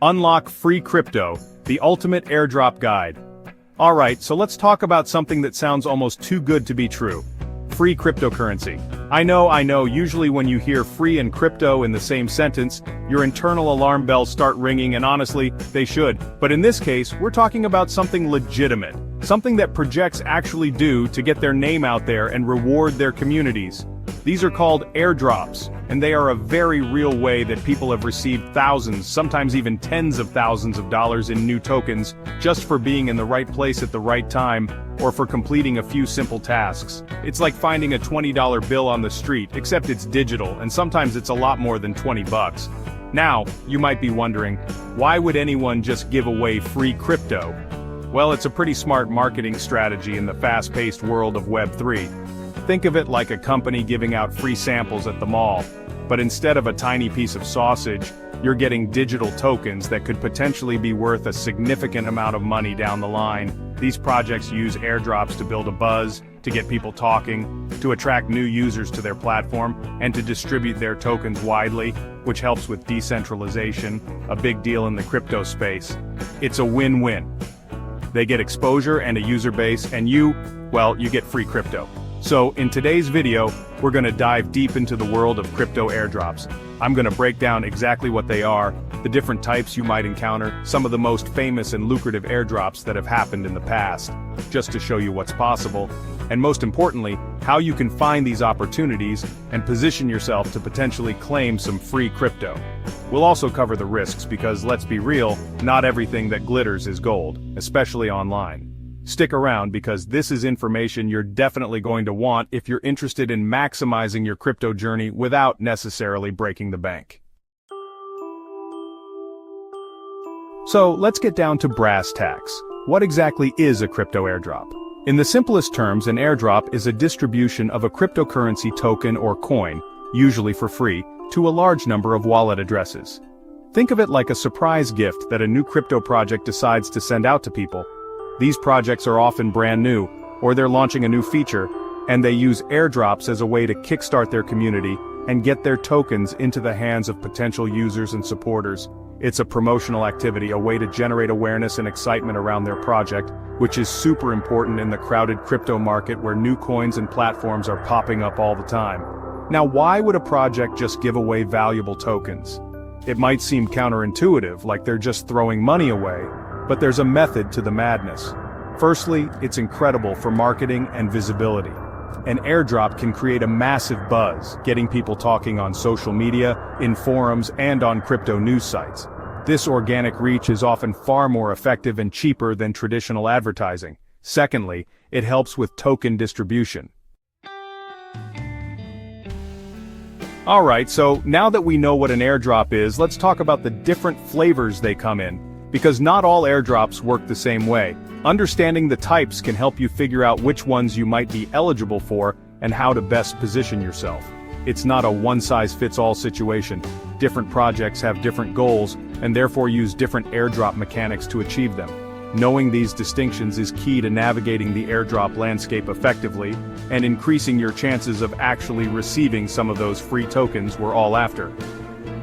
Unlock free crypto, the ultimate airdrop guide. Alright, so let's talk about something that sounds almost too good to be true. Free cryptocurrency. I know, usually when you hear free and crypto in the same sentence, your internal alarm bells start ringing, and honestly, they should. But in this case, we're talking about something legitimate. Something that projects actually do to get their name out there and reward their communities. These are called airdrops, and they are a very real way that people have received thousands, sometimes even tens of thousands of dollars in new tokens, just for being in the right place at the right time, or for completing a few simple tasks. It's like finding a $20 bill on the street, except it's digital, and sometimes it's a lot more than 20 bucks. Now, you might be wondering, why would anyone just give away free crypto? Well, it's a pretty smart marketing strategy in the fast-paced world of Web3. Think of it like a company giving out free samples at the mall, but instead of a tiny piece of sausage, you're getting digital tokens that could potentially be worth a significant amount of money down the line. These projects use airdrops to build a buzz, to get people talking, to attract new users to their platform, and to distribute their tokens widely, which helps with decentralization, a big deal in the crypto space. It's a win-win. They get exposure and a user base, and you get free crypto. So, in today's video, we're going to dive deep into the world of crypto airdrops. I'm going to break down exactly what they are, the different types you might encounter, some of the most famous and lucrative airdrops that have happened in the past, just to show you what's possible, and most importantly, how you can find these opportunities and position yourself to potentially claim some free crypto. We'll also cover the risks because, let's be real, not everything that glitters is gold, especially online. Stick around because this is information you're definitely going to want if you're interested in maximizing your crypto journey without necessarily breaking the bank. So, let's get down to brass tacks. What exactly is a crypto airdrop? In the simplest terms, an airdrop is a distribution of a cryptocurrency token or coin, usually for free, to a large number of wallet addresses. Think of it like a surprise gift that a new crypto project decides to send out to people. These projects are often brand new, or they're launching a new feature, and they use airdrops as a way to kickstart their community and get their tokens into the hands of potential users and supporters. It's a promotional activity, a way to generate awareness and excitement around their project, which is super important in the crowded crypto market where new coins and platforms are popping up all the time. Now, why would a project just give away valuable tokens? It might seem counterintuitive, like they're just throwing money away, but there's a method to the madness. Firstly, it's incredible for marketing and visibility. An airdrop can create a massive buzz, getting people talking on social media, in forums, and on crypto news sites. This organic reach is often far more effective and cheaper than traditional advertising. Secondly, it helps with token distribution. Alright, so now that we know what an airdrop is, let's talk about the different flavors they come in. Because not all airdrops work the same way. Understanding the types can help you figure out which ones you might be eligible for and how to best position yourself. It's not a one-size-fits-all situation. Different projects have different goals and therefore use different airdrop mechanics to achieve them. Knowing these distinctions is key to navigating the airdrop landscape effectively and increasing your chances of actually receiving some of those free tokens we're all after.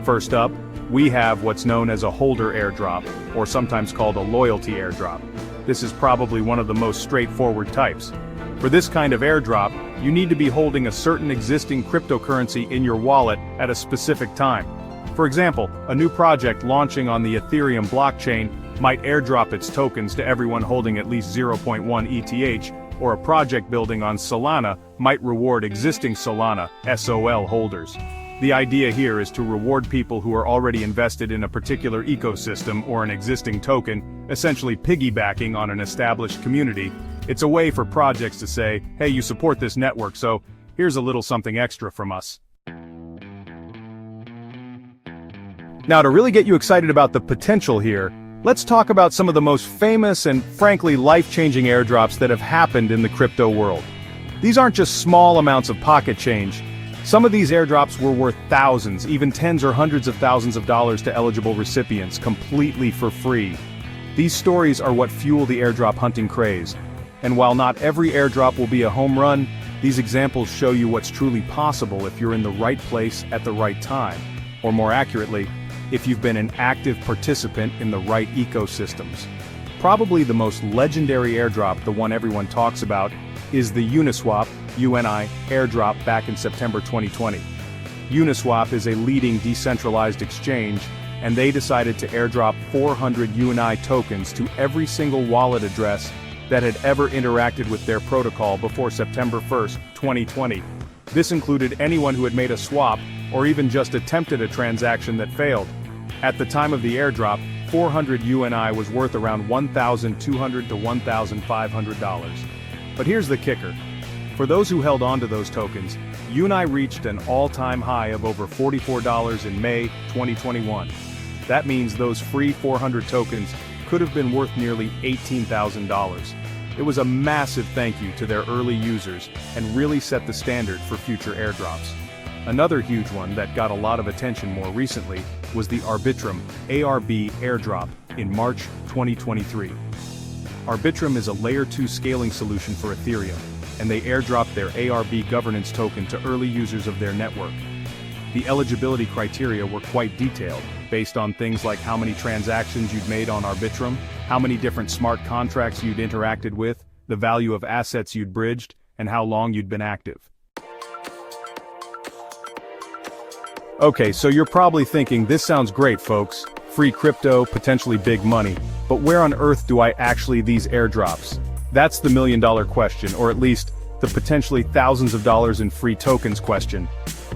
First up, we have what's known as a holder airdrop, or sometimes called a loyalty airdrop. This is probably one of the most straightforward types. For this kind of airdrop, you need to be holding a certain existing cryptocurrency in your wallet at a specific time. For example, a new project launching on the Ethereum blockchain might airdrop its tokens to everyone holding at least 0.1 ETH, or a project building on Solana might reward existing Solana (SOL) holders. The idea here is to reward people who are already invested in a particular ecosystem or an existing token, essentially piggybacking on an established community. It's a way for projects to say, hey, you support this network, so here's a little something extra from us. Now, to really get you excited about the potential here, let's talk about some of the most famous and frankly life-changing airdrops that have happened in the crypto world. These aren't just small amounts of pocket change. Some of these airdrops were worth thousands, even tens or hundreds of thousands of dollars to eligible recipients, completely for free. These stories are what fuel the airdrop hunting craze. And while not every airdrop will be a home run, these examples show you what's truly possible if you're in the right place at the right time. Or more accurately, if you've been an active participant in the right ecosystems. Probably the most legendary airdrop, the one everyone talks about, is the Uniswap (UNI) airdrop back in September 2020. Uniswap is a leading decentralized exchange, and they decided to airdrop 400 UNI tokens to every single wallet address that had ever interacted with their protocol before September 1, 2020. This included anyone who had made a swap, or even just attempted a transaction that failed. At the time of the airdrop, 400 UNI was worth around $1,200 to $1,500. But here's the kicker. For those who held on to those tokens, UNI reached an all-time high of over $44 in May 2021. That means those free 400 tokens could have been worth nearly $18,000. It was a massive thank you to their early users and really set the standard for future airdrops. Another huge one that got a lot of attention more recently was the Arbitrum (ARB) airdrop in March 2023. Arbitrum is a Layer 2 scaling solution for Ethereum, and they airdropped their ARB governance token to early users of their network. The eligibility criteria were quite detailed, based on things like how many transactions you'd made on Arbitrum, how many different smart contracts you'd interacted with, the value of assets you'd bridged, and how long you'd been active. Okay, so you're probably thinking, this sounds great, folks. Free crypto, potentially big money. But where on earth do I actually these airdrops? That's the million-dollar question, or at least, the potentially thousands of dollars in free tokens question.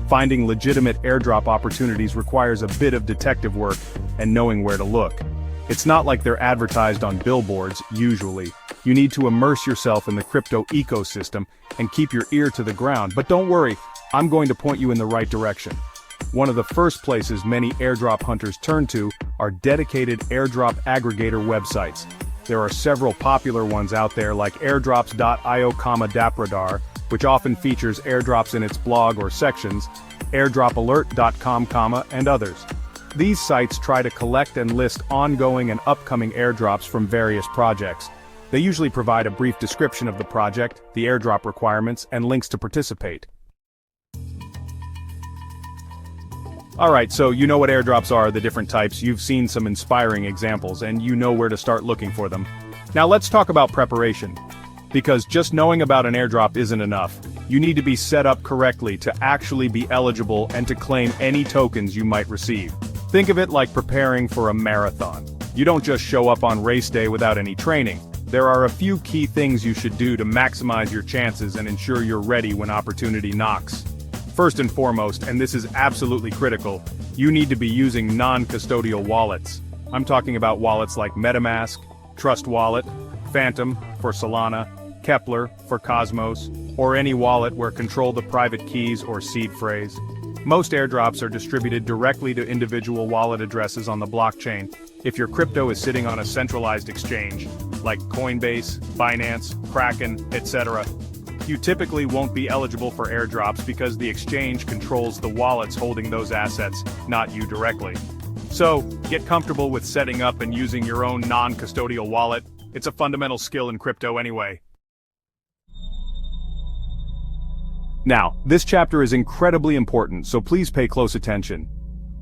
Finding legitimate airdrop opportunities requires a bit of detective work and knowing where to look. It's not like they're advertised on billboards, usually. You need to immerse yourself in the crypto ecosystem and keep your ear to the ground, but don't worry, I'm going to point you in the right direction. One of the first places many airdrop hunters turn to are dedicated airdrop aggregator websites. There are several popular ones out there like airdrops.io, DappRadar, which often features airdrops in its blog or sections, airdropalert.com, and others. These sites try to collect and list ongoing and upcoming airdrops from various projects. They usually provide a brief description of the project, the airdrop requirements, and links to participate. Alright, so you know what airdrops are, the different types, you've seen some inspiring examples, and you know where to start looking for them. Now let's talk about preparation. Because just knowing about an airdrop isn't enough. You need to be set up correctly to actually be eligible and to claim any tokens you might receive. Think of it like preparing for a marathon. You don't just show up on race day without any training. There are a few key things you should do to maximize your chances and ensure you're ready when opportunity knocks. First and foremost, and this is absolutely critical, you need to be using non-custodial wallets. I'm talking about wallets like MetaMask, Trust Wallet, Phantom for Solana, Kepler for Cosmos, or any wallet where control the private keys or seed phrase. Most airdrops are distributed directly to individual wallet addresses on the blockchain. If your crypto is sitting on a centralized exchange, like Coinbase, Binance, Kraken, etc., you typically won't be eligible for airdrops because the exchange controls the wallets holding those assets, not you directly. So, get comfortable with setting up and using your own non-custodial wallet. It's a fundamental skill in crypto anyway. Now, this chapter is incredibly important, so please pay close attention.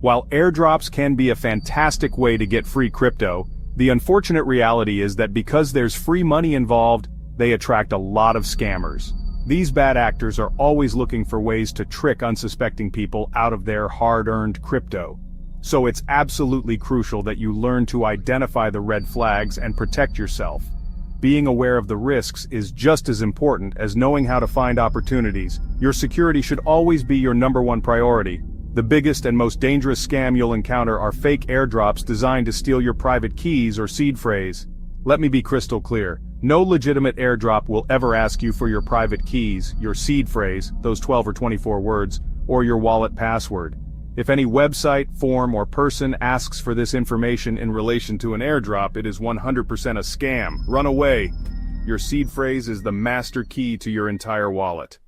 While airdrops can be a fantastic way to get free crypto, the unfortunate reality is that because there's free money involved, they attract a lot of scammers. These bad actors are always looking for ways to trick unsuspecting people out of their hard-earned crypto. So it's absolutely crucial that you learn to identify the red flags and protect yourself. Being aware of the risks is just as important as knowing how to find opportunities. Your security should always be your #1 priority. The biggest and most dangerous scam you'll encounter are fake airdrops designed to steal your private keys or seed phrase. Let me be crystal clear. No legitimate airdrop will ever ask you for your private keys, your seed phrase, those 12 or 24 words, or your wallet password. If any website, form, or person asks for this information in relation to an airdrop, it is 100% a scam. Run away. Your seed phrase is the master key to your entire wallet.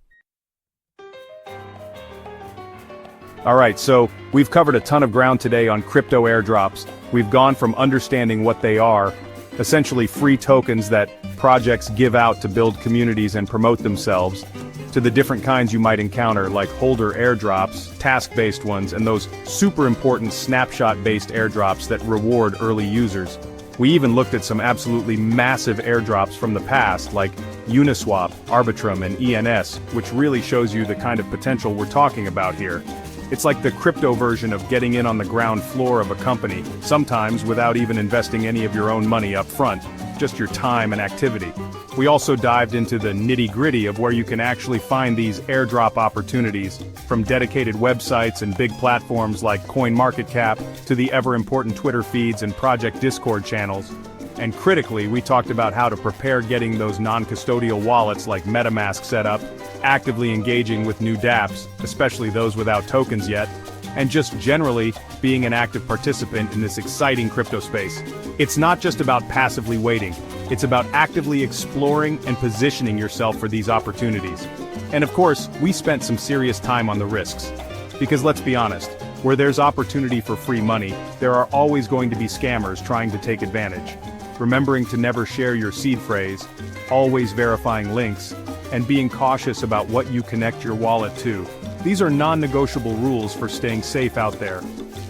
Alright, so we've covered a ton of ground today on crypto airdrops. We've gone from understanding what they are, essentially free tokens that projects give out to build communities and promote themselves, to the different kinds you might encounter like holder airdrops, task-based ones, and those super important snapshot-based airdrops that reward early users. We even looked at some absolutely massive airdrops from the past like Uniswap, Arbitrum, and ENS, which really shows you the kind of potential we're talking about here. It's like the crypto version of getting in on the ground floor of a company, sometimes without even investing any of your own money up front, just your time and activity. We also dived into the nitty-gritty of where you can actually find these airdrop opportunities, from dedicated websites and big platforms like CoinMarketCap to the ever-important Twitter feeds and project Discord channels. And critically, we talked about how to prepare getting those non-custodial wallets like MetaMask set up, actively engaging with new dApps, especially those without tokens yet, and just generally being an active participant in this exciting crypto space. It's not just about passively waiting, it's about actively exploring and positioning yourself for these opportunities. And of course, we spent some serious time on the risks. Because let's be honest, where there's opportunity for free money, there are always going to be scammers trying to take advantage. Remembering to never share your seed phrase, always verifying links, and being cautious about what you connect your wallet to. These are non-negotiable rules for staying safe out there.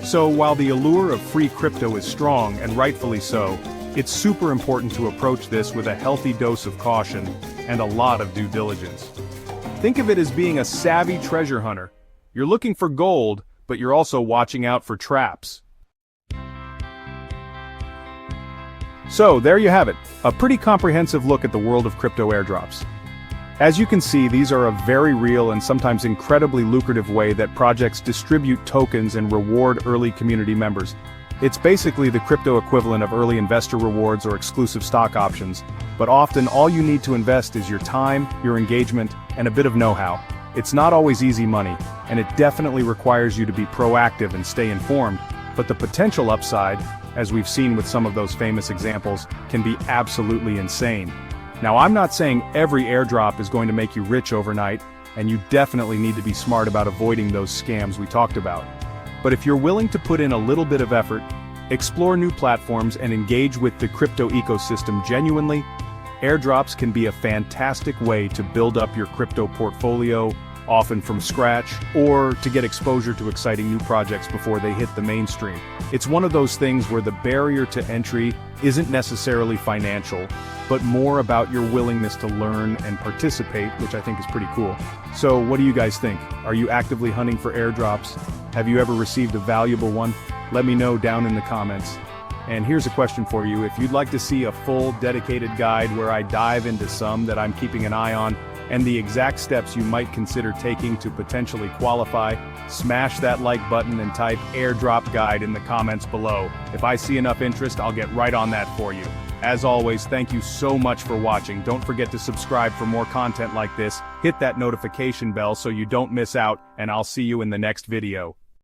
So while the allure of free crypto is strong, and rightfully so, it's super important to approach this with a healthy dose of caution and a lot of due diligence. Think of it as being a savvy treasure hunter. You're looking for gold, but you're also watching out for traps. So there you have it, a pretty comprehensive look at the world of crypto airdrops. As you can see, these are a very real and sometimes incredibly lucrative way that projects distribute tokens and reward early community members. It's basically the crypto equivalent of early investor rewards or exclusive stock options, but often all you need to invest is your time, your engagement, and a bit of know-how. It's not always easy money, and it definitely requires you to be proactive and stay informed, but the potential upside, as we've seen with some of those famous examples, can be absolutely insane. Now, I'm not saying every airdrop is going to make you rich overnight, and you definitely need to be smart about avoiding those scams we talked about. But if you're willing to put in a little bit of effort, explore new platforms and engage with the crypto ecosystem genuinely, airdrops can be a fantastic way to build up your crypto portfolio, often from scratch, or to get exposure to exciting new projects before they hit the mainstream. It's one of those things where the barrier to entry isn't necessarily financial, but more about your willingness to learn and participate, which I think is pretty cool. So what do you guys think? Are you actively hunting for airdrops? Have you ever received a valuable one? Let me know down in the comments. And here's a question for you. If you'd like to see a full dedicated guide where I dive into some that I'm keeping an eye on, and the exact steps you might consider taking to potentially qualify, smash that like button and type airdrop guide in the comments below. If I see enough interest, I'll get right on that for you. As always, thank you so much for watching. Don't forget to subscribe for more content like this. Hit that notification bell so you don't miss out, and I'll see you in the next video.